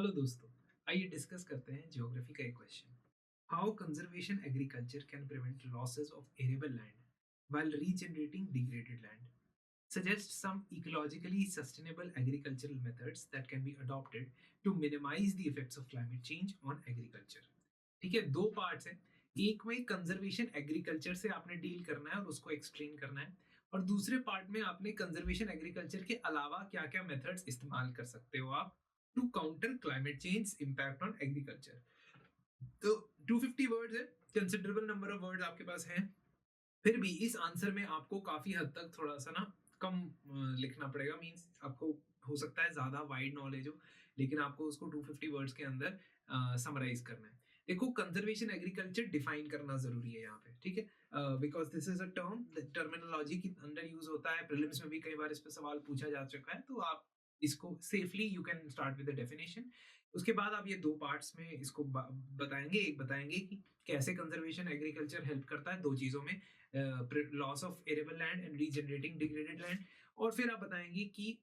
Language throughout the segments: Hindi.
हेलो दोस्तों, आइए डिस्कस करते हैं ज्योग्राफी का एक question. How conservation agriculture can prevent losses of arable land while regenerating degraded land. Suggest some ecologically sustainable agricultural methods that can be adopted to minimize the effects of climate change on agriculture. ठीक है, दो पार्ट्स हैं। एक में कंजर्वेशन एग्रीकल्चर से आपने डील करना है और उसको एक्सप्लेन करना है, और दूसरे पार्ट में आपने कंजर्वेशन एग्रीकल्चर के अलावा क्या क्या मेथड्स इस्तेमाल कर सकते हो आप to counter climate change impact on agriculture. तो 250 वर्ड्स है, कंसिडरेबल नंबर ऑफ वर्ड्स आपके पास हैं। फिर भी इस आंसर में आपको काफी हद तक थोड़ा सा ना कम लिखना पड़ेगा। मींस आपको हो सकता है ज्यादा वाइड नॉलेज हो, लेकिन आपको उसको 250 वर्ड्स के अंदर समराइज करना है। देखो, कंजर्वेशन एग्रीकल्चर डिफाइन करना जरूरी है यहाँ पे, ठीक है, because this is a term, terminology के अंदर यूज होता है। प्रीलिम्स में भी कई बार इस पे सवाल पूछा जा चुका है, तो आप इसको safely you can start with the definition. उसके बाद आप ये दो पार्ट्स में इसको बताएंगे। एक बताएंगे कि कैसे कंजर्वेशन एग्रीकल्चर हेल्प करता है दो चीजों में, loss of arable land and regenerating degraded land, और फिर आप बताएंगे कि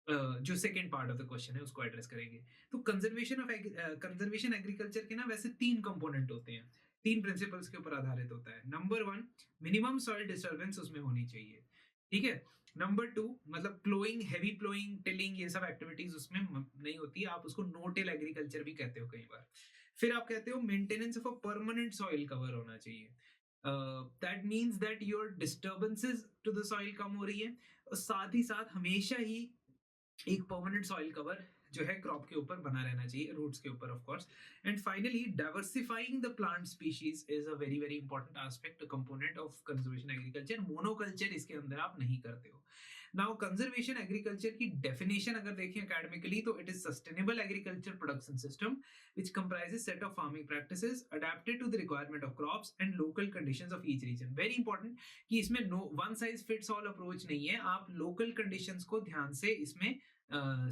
जो second part of the question है उसको एड्रेस करेंगे। तो कंजर्वेशन एग्रीकल्चर के ना वैसे तीन कंपोनेंट होते हैं, तीन प्रिंसिपल्स के ऊपर आधारित होता है। Number one, minimum soil disturbance उसमें होनी चाहिए, ठीक है। नंबर टू, मतलब प्लोइंग, हैवी प्लोइंग, टिलिंग, ये सब एक्टिविटीज उसमें नहीं होती। आप उसको नो टिल एग्रीकल्चर भी कहते हो कई बार। फिर आप कहते हो maintenance of a permanent soil cover होना चाहिए। That means that your disturbances to the soil कम हो रही है, और साथ ही साथ हमेशा ही एक परमानेंट सॉइल कवर जो है क्रॉप के ऊपर बना रहना चाहिए, रूट्स के ऊपर of course. And finally, diversifying the plant species is a very very important aspect component of conservation agriculture. Monoculture इसके अंदर आप नहीं करते हो। नाउ कंजर्वेशन एग्रीकल्चर की डेफिनेशन अगर देखें एकेडमिकली, तो it is sustainable agriculture production system which comprises set of farming practices adapted to the requirement of crops and local conditions of each region. Very important कि इसमें no one size fits all approach नहीं है। आप local conditions को ध्यान से इसमें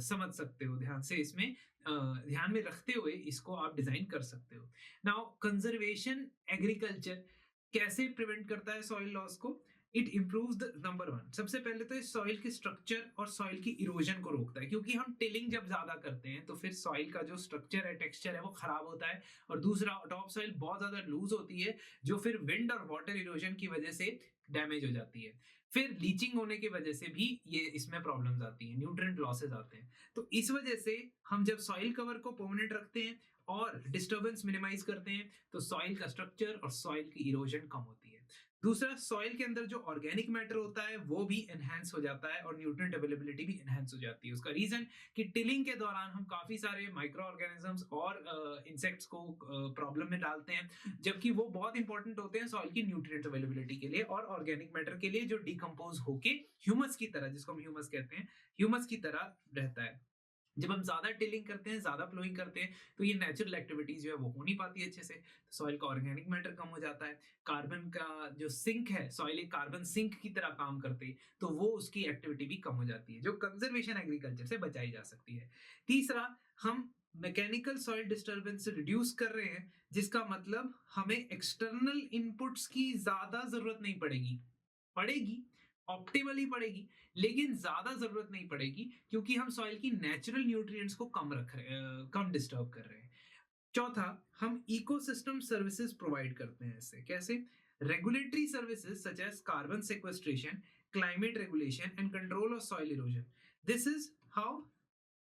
समझ सकते हो, ध्यान से इसमें ध्यान में रखते हुए इसको आप डिजाइन कर सकते हो। नाउ कंजर्वेशन एग्रीकल्चर कैसे प्रिवेंट करता है सॉइल लॉस को? It improves the, number one, सबसे पहले तो इस सॉइल के स्ट्रक्चर और सॉइल की इरोजन को रोकता है, क्योंकि हम टिलिंग जब ज्यादा करते हैं तो फिर सॉइल का जो स्ट्रक्चर है, टेक्सचर है, वो खराब होता है। और दूसरा, टॉप सॉइल बहुत ज्यादा लूज होती है, जो फिर विंड और वाटर इरोजन की वजह से डैमेज हो जाती है। फिर लीचिंग होने की वजह से भी ये इसमें प्रॉब्लम्स आती हैं, न्यूट्रिएंट लॉसेस आते हैं। तो इस वजह से हम जब सॉइल कवर को परमानेंट रखते हैं और डिस्टर्बेंस मिनिमाइज करते हैं, तो सॉइल का स्ट्रक्चर और सॉइल की इरोजन कम होती है। दूसरा, सॉइल के अंदर जो ऑर्गेनिक मैटर होता है वो भी एनहेंस हो जाता है और न्यूट्रिएंट अवेलेबिलिटी भी एनहेंस हो जाती है। उसका रीजन कि टिलिंग के दौरान हम काफी सारे माइक्रो ऑर्गेनिजम्स और इंसेक्ट्स को प्रॉब्लम में डालते हैं, जबकि वो बहुत इंपॉर्टेंट होते हैं सॉइल की न्यूट्रिएंट अवेलेबिलिटी के लिए और ऑर्गेनिक मैटर के लिए, जो डिकम्पोज होके ह्यूमस की तरह, जिसको हम ह्यूमस कहते हैं, ह्यूमस की तरह रहता है। जब हम ज्यादा टिलिंग करते हैं, ज्यादा प्लोइंग करते हैं, तो ये नेचुरल एक्टिविटीज जो है वो हो नहीं पाती अच्छे से, तो सॉइल का ऑर्गेनिक मैटर कम हो जाता है। कार्बन का जो सिंक है, सॉइल एक कार्बन सिंक की तरह काम करते हैं, तो वो उसकी एक्टिविटी भी कम हो जाती है, जो कंजर्वेशन एग्रीकल्चर से बचाई जा सकती है। तीसरा, हम मैकेनिकल सॉइल डिस्टर्बेंस रिड्यूस कर रहे हैं, जिसका मतलब हमें एक्सटर्नल इनपुट्स की ज्यादा जरूरत नहीं पड़ेगी, पड़ेगी ऑप्टिमली पड़ेगी, लेकिन ज्यादा जरूरत नहीं पड़ेगी, क्योंकि हम सॉइल की नेचुरल न्यूट्रिएंट्स को कम रख रहे हैं, कम डिस्टर्ब कर रहे हैं। चौथा, हम इकोसिस्टम सर्विसेज प्रोवाइड करते हैं। इससे कैसे? Regulatory services such as carbon sequestration, climate regulation and control of soil erosion. This is how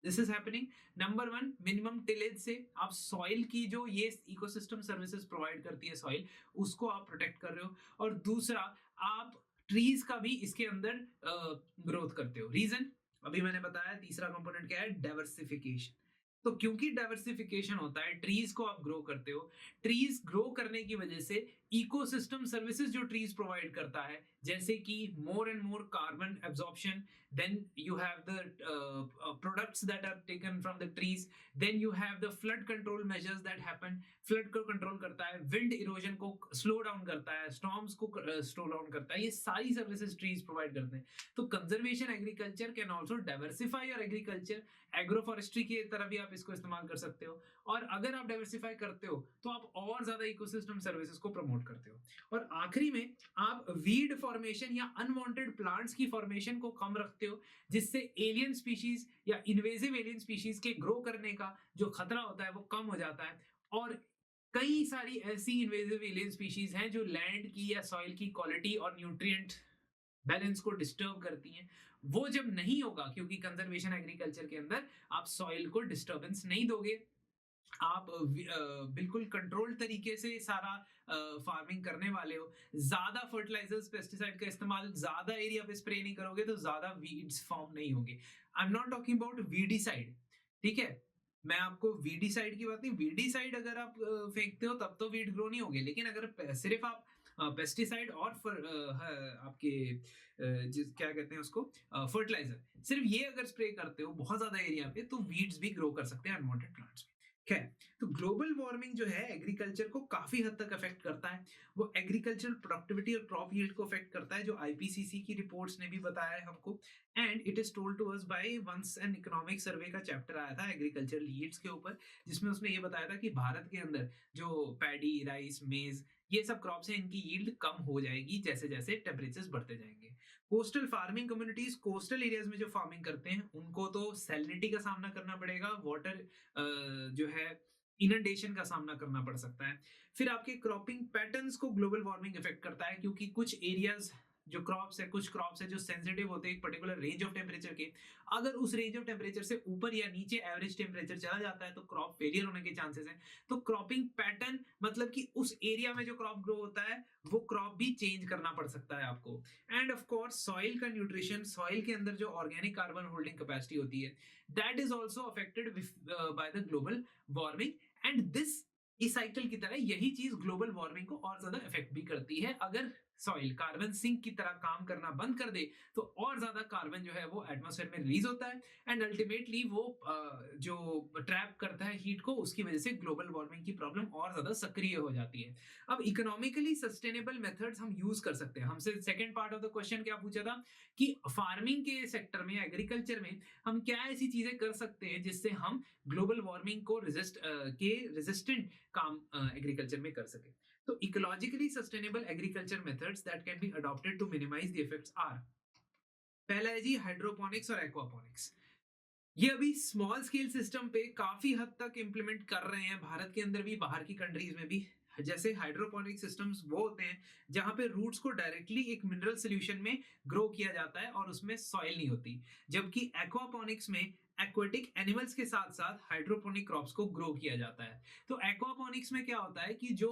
this is happening. Number one, minimum tillage से आप सॉइल की जो ये इकोसिस्टम सर्विसेज प्रोवाइड करती है सॉइल, उसको आप प्रोटेक्ट कर रहे हो। और दूसरा, आप ट्रीज का भी इसके अंदर ग्रोथ करते हो। रीजन अभी मैंने बताया, तीसरा कंपोनेंट क्या है? डाइवर्सिफिकेशन। तो क्योंकि डाइवर्सिफिकेशन होता है, ट्रीज को आप ग्रो करते हो, ट्रीज ग्रो करने की वजह से इकोसिस्टम सर्विसेज जो ट्रीज प्रोवाइड करता है, जैसे कि more and more carbon absorption, then you have the products that are taken from the trees, then you have the flood control measures that happen, flood को कंट्रोल करता है, wind erosion को स्लो डाउन करता है, storms को स्लो डाउन करता है, ये सारी सर्विसेज ट्रीज प्रोवाइड करते हैं। तो conservation agriculture can also diversify your agriculture. Agroforestry की तरह भी आप इसको इस्तेमाल कर सकते हो, और अगर आप डाइवर्सिफाई करते हो तो आप और ज्यादा इकोसिस्टम सर्विसेज को प्रमोट प्रमोट करते हो। और आखिरी में आप वीड फॉर्मेशन या अनवांटेड प्लांट्स की फॉर्मेशन को कम रखते हो, जिससे एलियन स्पीशीज या इन्वेजिव एलियन स्पीशीज के ग्रो करने का जो खतरा होता है वो कम हो जाता है। और कई सारी ऐसी इन्वेजिव एलियन स्पीशीज हैं जो लैंड की या सॉइल की क्वालिटी और न्यूट्रिएंट बैलेंस को डिस्टर्ब करती हैं। वो जब नहीं होगा, क्योंकि कंजर्वेशन एग्रीकल्चर के अंदर आप सॉइल को डिस्टर्बेंस नहीं दोगे, आप बिल्कुल कंट्रोल्ड तरीके से सारा फार्मिंग करने वाले हो, ज्यादा फर्टिलाइजर्स पेस्टिसाइड का इस्तेमाल ज्यादा एरिया पे स्प्रे नहीं करोगे तो ज्यादा वीड्स फॉर्म नहीं होंगे। I am not talking about weedicide, ठीक है, मैं आपको वीडीसाइड की बात नहीं, वीडीसाइड अगर आप फेंकते हो तब तो वीड ग्रो नहीं होंगे, लेकिन अगर सिर्फ आप पेस्टिसाइड और आपके क्या कहते हैं उसको, फर्टिलाइजर, सिर्फ ये अगर स्प्रे करते हो बहुत ज्यादा एरिया पे तो वीड्स भी ग्रो कर सकते हैं अनवांटेड प्लांट्स में। खैर, तो ग्लोबल वार्मिंग जो है एग्रीकल्चर को काफी हद तक अफेक्ट करता है। वो एग्रीकल्चरल प्रोडक्टिविटी और क्रॉप यील्ड को अफेक्ट करता है, जो आईपीसीसी की रिपोर्ट्स ने भी बताया है हमको। And it is told to us by once an economic survey का चैप्टर आया था एग्रीकल्चरल यील्ड्स के ऊपर, जिसमें उसने ये बताया था कि भारत के अंदर जो पैडी, राइस, मेज, ये सब क्रॉप्स हैं, इनकी यील्ड कम हो जाएगी जैसे जैसे टेम्परेचर्स बढ़ते जाएंगे। Coastal farming communities, coastal areas में जो फार्मिंग करते हैं उनको तो सैलिनिटी का सामना करना पड़ेगा, वाटर जो है इनंडेशन का सामना करना पड़ सकता है। फिर आपके क्रॉपिंग पैटर्न्स को ग्लोबल वार्मिंग इफेक्ट करता है, क्योंकि कुछ एरियाज जो क्रॉप्स है, कुछ क्रॉप्स है जो सेंसिटिव होते हैं एक पर्टिकुलर रेंज ऑफ टेम्परेचर के। अगर उस रेंज ऑफ टेम्परेचर से ऊपर या नीचे एवरेज टेम्परेचर चला जाता है तो क्रॉप फेलियर होने के चांसेस हैं। तो क्रॉपिंग पैटर्न मतलब कि उस एरिया में जो क्रॉप ग्रो होता है वो क्रॉप भी चेंज करना पड़ सकता है आपको। एंड ऑफ कोर्स सॉइल का न्यूट्रिशन, सॉइल के अंदर जो ऑर्गेनिक कार्बन होल्डिंग कैपेसिटी होती है, that is also affected by the global warming. And this इस साइकिल की तरह यही चीज ग्लोबल वार्मिंग को और ज्यादा इफेक्ट भी करती है। अगर सॉइल कार्बन सिंक की तरह काम करना बंद कर दे तो और ज्यादा कार्बन जो है वो एटमॉस्फेयर में रिलीज होता है, एंड अल्टीमेटली वो जो ट्रैप करता है हीट को, उसकी वजह से ग्लोबल वार्मिंग की प्रॉब्लम और ज्यादा सक्रिय हो जाती है। अब इकोनॉमिकली सस्टेनेबल मेथड्स हम यूज कर सकते हैं। हमसे second part of the question क्या पूछा था कि फार्मिंग के सेक्टर में, एग्रीकल्चर में हम क्या ऐसी चीजें कर सकते हैं जिससे हम ग्लोबल वार्मिंग को रेजिस्टेंट काम एग्रीकल्चर में कर सके। तो ecologically sustainable agriculture methods that can be adopted to minimise the effects are, पहला है जी हाइड्रोपोनिक्स और एक्वापोनिक्स। ये अभी स्मॉल स्केल सिस्टम पे काफी हद तक इंप्लीमेंट कर रहे हैं, भारत के अंदर भी, बाहर की कंट्रीज में भी। जैसे हाइड्रोपोनिक सिस्टम्स वो होते हैं जहां पे रूट्स को डायरेक्टली एक मिनरल सॉल्यूशन में ग्रो किया जाता है और उसमें सॉइल नहीं होती, जबकि एक्वापोनिक्स में एक्वेटिक एनिमल्स के साथ साथ हाइड्रोपोनिक क्रॉप्स को ग्रो किया जाता है। तो एक्वापोनिक्स में क्या होता है कि जो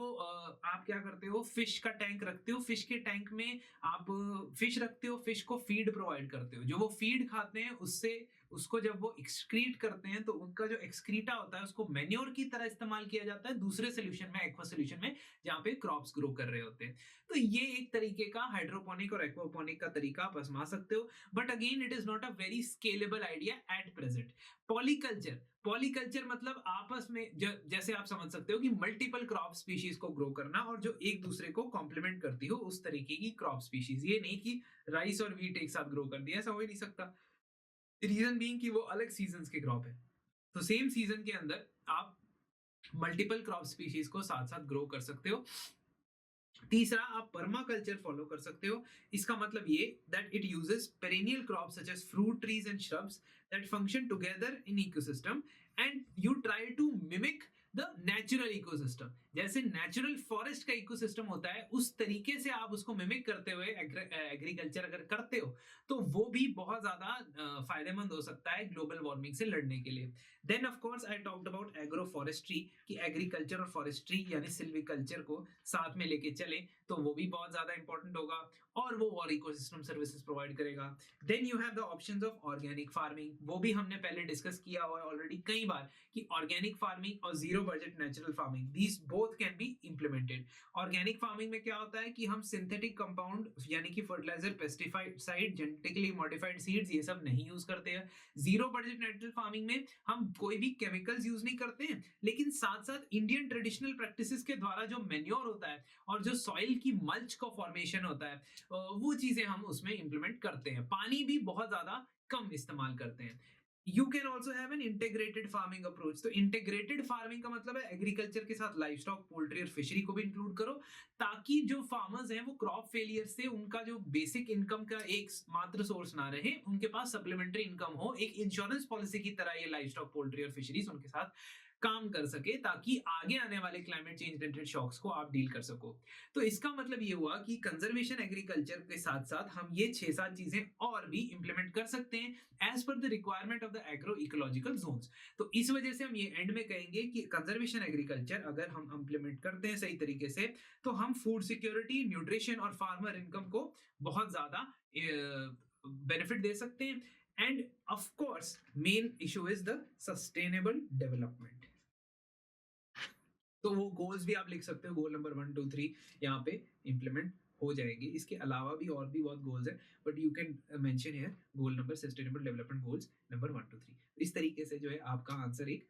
आप क्या करते हो, फिश का टैंक रखते हो, फिश के टैंक में आप फिश रखते हो, फिश को फीड प्रोवाइड करते हो, जो वो फीड खाते हैं उससे उसको जब वो एक्सक्रीट करते हैं तो उनका जो एक्सक्रीटा होता है उसको मैन्योर की तरह इस्तेमाल किया जाता है दूसरे सोल्यूशन में, एक्वा सोल्यूशन में, जहां पे क्रॉप्स ग्रो कर रहे होते हैं। तो ये एक तरीके का हाइड्रोपोनिक और एक्वापोनिक का तरीका आप आजमा सकते हो, but again it is not a very scalable idea at present. Polyculture, polyculture मतलब आपस में जैसे आप समझ सकते हो कि मल्टीपल क्रॉप स्पीशीज को ग्रो करना और जो एक दूसरे को कॉम्प्लीमेंट करती हो उस तरीके की क्रॉप स्पीशीज। ये नहीं कि राइस और व्हीट एक साथ ग्रो कर दिया, ऐसा हो ही नहीं सकता। रीजन बीइंग कि वो अलग सीजन्स के क्रॉप है, तो सेम सीजन के अंदर आप मल्टीपल क्रॉप स्पीशीज को साथ साथ ग्रो कर सकते हो। तीसरा, आप पर्माकल्चर फॉलो कर सकते हो। इसका मतलब ये that it uses perennial crops such as fruit trees and shrubs that function together in ecosystem and you try to mimic the natural ecosystem. जैसे नेचुरल फॉरेस्ट का इकोसिस्टम होता है उस तरीके से आप उसको मिमिक करते हुए एग्रीकल्चर अगर करते हो तो वो भी बहुत ज्यादा फायदेमंद हो सकता है ग्लोबल वार्मिंग से लड़ने के लिए। Then of course I talked about agro forestry, कि एग्रीकल्चर और फॉरेस्ट्री यानी सिल्वीकल्चर को साथ में लेके चले तो वो भी बहुत ज्यादा इंपॉर्टेंट होगा और वो और इकोसिस्टम सर्विसेज प्रोवाइड करेगा। Then you have the options of organic farming, वो भी हमने पहले डिस्कस किया हुआ है ऑलरेडी कई बार कि ऑर्गेनिक फार्मिंग और zero budget natural farming, these both can be implemented. Organic farming में क्या होता है कि हम सिंथेटिक कंपाउंड यानी कि fertiliser, pesticide, genetically modified seeds ये सब नहीं यूज करते हैं। जीरो बजट नेचुरल फार्मिंग में हम कोई भी केमिकल्स यूज नहीं करते हैं, लेकिन साथ साथ इंडियन ट्रेडिशनल प्रैक्टिसेस के द्वारा जो मैन्योर होता है और जो सॉइल की मल्च का फॉर्मेशन होता है वो चीजें हम उसमें इंप्लीमेंट करते हैं। पानी भी बहुत ज्यादा कम इस्तेमाल करते हैं। You can also have an integrated farming approach. तो इंटीग्रेटेड फार्मिंग का मतलब है एग्रीकल्चर के साथ लाइफ स्टॉक, पोल्ट्री और फिशरी को भी इंक्लूड करो, ताकि जो फार्मर्स हैं वो क्रॉप फेलियर से उनका जो बेसिक इनकम का एक मात्र सोर्स ना रहे, उनके पास सप्लीमेंट्री इनकम हो। एक इंश्योरेंस पॉलिसी की तरह ये लाइफ स्टॉक, पोल्ट्री और फिशरीज उनके साथ काम कर सके, ताकि आगे आने वाले क्लाइमेट चेंज रिलेटेड शॉक्स को आप डील कर सको। तो इसका मतलब ये हुआ कि कंजर्वेशन एग्रीकल्चर के साथ साथ हम ये 6-7 चीजें और भी इंप्लीमेंट कर सकते हैं as per the requirement of the agro ecological zones. तो इस वजह से हम ये एंड में कहेंगे कि कंजर्वेशन एग्रीकल्चर अगर हम इंप्लीमेंट करते हैं सही तरीके से, तो हम फूड सिक्योरिटी, न्यूट्रिशन और फार्मर इनकम को बहुत ज्यादा बेनिफिट दे सकते हैं। End of course main issue is the sustainable development. तो वो गोल्स भी आप लिख सकते हो, गोल नंबर 1 2 3 यहाँ पे इंप्लीमेंट हो जाएंगे। इसके अलावा भी और भी बहुत गोल्स हैं, but you can mention here goal number sustainable development goals number 1 2 3। इस तरीके से जो है आपका आंसर एक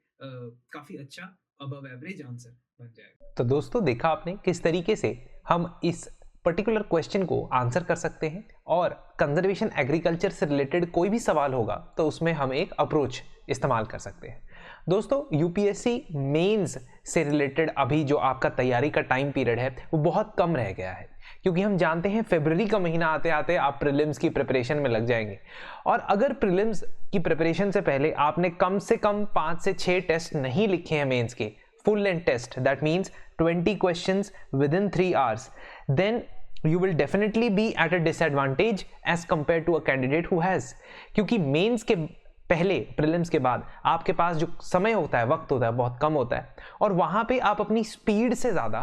काफी अच्छा अबव एवरेज आंसर बन जाएगा। तो दोस्तों देखा आपने किस तरीके से हम इस पर्टिकुलर क्वेश्चन को आंसर कर सकते हैं, और कंजर्वेशन एग्रीकल्चर से रिलेटेड कोई भी सवाल होगा तो उसमें हम एक अप्रोच इस्तेमाल कर सकते हैं। दोस्तों यूपीएससी मेंस से रिलेटेड अभी जो आपका तैयारी का टाइम पीरियड है वो बहुत कम रह गया है, क्योंकि हम जानते हैं फरवरी का महीना आते आते आप प्रीलिम्स की प्रिपरेशन में लग जाएंगे। और अगर प्रीलिम्स की प्रिपरेशन से पहले आपने कम से कम 5 से 6 टेस्ट नहीं लिखे हैं मेंस के, full length test, that means 20 questions within 3 hours, then you will definitely be at a disadvantage as compared to a candidate who has। क्योंकि मेंस के पहले, प्रीलिम्स के बाद आपके पास जो समय होता है, वक्त होता है, बहुत कम होता है, और वहां पे आप अपनी स्पीड से ज्यादा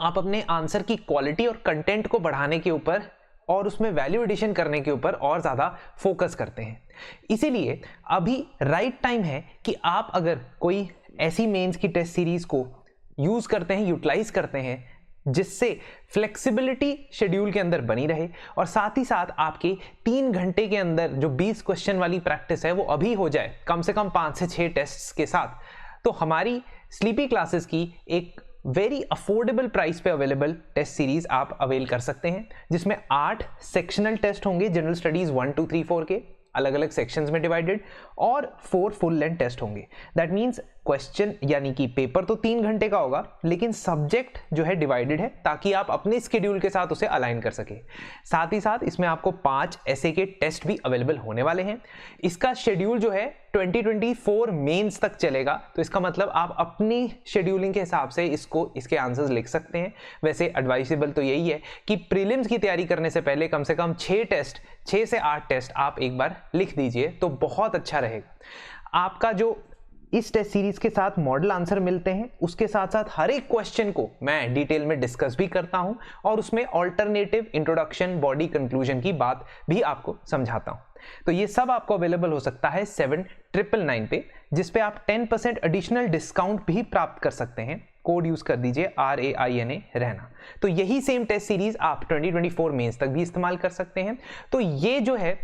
आप अपने आंसर की क्वालिटी और कंटेंट को बढ़ाने के ऊपर और उसमें वैल्यू एडिशन करने के ऊपर और ज्यादा फोकस करते हैं। इसीलिए अभी राइट टाइम है कि आप अगर कोई ऐसी मेंस की टेस्ट सीरीज को यूज करते हैं, यूटिलाइज करते हैं, जिससे फ्लेक्सिबिलिटी शेड्यूल के अंदर बनी रहे, और साथ ही साथ आपके 3 घंटे के अंदर जो 20 क्वेश्चन वाली प्रैक्टिस है वो अभी हो जाए, कम से कम 5 से 6 टेस्ट्स के साथ। तो हमारी स्लीपी क्लासेस की एक वेरी अफोर्डेबल प्राइस पे अवेलेबल टेस्ट सीरीज आप अवेल कर सकते हैं, जिसमें 8 सेक्शनल टेस्ट होंगे, जनरल स्टडीज 1 2 3 4 के अलग अलग सेक्शंस में डिवाइडेड, और 4 फुल लेंथ टेस्ट होंगे। दैट मीन्स क्वेश्चन यानी कि पेपर तो 3 घंटे का होगा, लेकिन सब्जेक्ट जो है डिवाइडेड है, ताकि आप अपने स्केड्यूल के साथ उसे अलाइन कर सके। साथ ही साथ इसमें आपको 5 ऐसे के टेस्ट भी अवेलेबल होने वाले हैं। इसका शेड्यूल जो है 2024 मेंस तक चलेगा, तो इसका मतलब आप अपनी शेड्यूलिंग के हिसाब से इसके आंसर्स लिख सकते हैं। वैसे एडवाइसेबल तो यही है कि प्रीलिम्स की तैयारी करने से पहले कम से कम 6 से 8 टेस्ट आप एक बार लिख दीजिए, तो बहुत अच्छा रहेगा। आपका जो इस टेस्ट सीरीज के साथ मॉडल आंसर मिलते हैं, उसके साथ साथ हर एक क्वेश्चन को मैं डिटेल में डिस्कस भी करता हूं, और उसमें ऑल्टरनेटिव, इंट्रोडक्शन, बॉडी कंक्लूजन की बात भी आपको समझाता हूं। तो ये सब आपको अवेलेबल हो सकता है 7999 पे, जिसपे आप 10% एडिशनल डिस्काउंट भी प्राप्त कर सकते हैं। कोड यूज कर दीजिए RAINA रहना। तो यही सेम टेस्ट सीरीज आप 2024 मेंस तक भी इस्तेमाल कर सकते हैं। तो ये जो है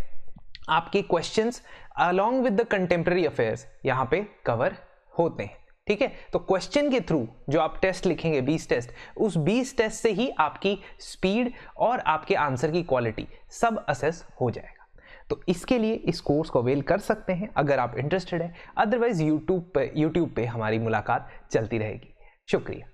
आपके questions along with the contemporary affairs यहाँ पे कवर होते हैं। ठीक है, तो क्वेश्चन के थ्रू जो आप टेस्ट लिखेंगे 20 टेस्ट, उस 20 टेस्ट से ही आपकी स्पीड और आपके आंसर की क्वालिटी सब असेस हो जाएगा। तो इसके लिए इस कोर्स को अवेल कर सकते हैं अगर आप इंटरेस्टेड है। अदरवाइज यूट्यूब पे हमारी मुलाकात चलती रहेगी। शुक्रिया।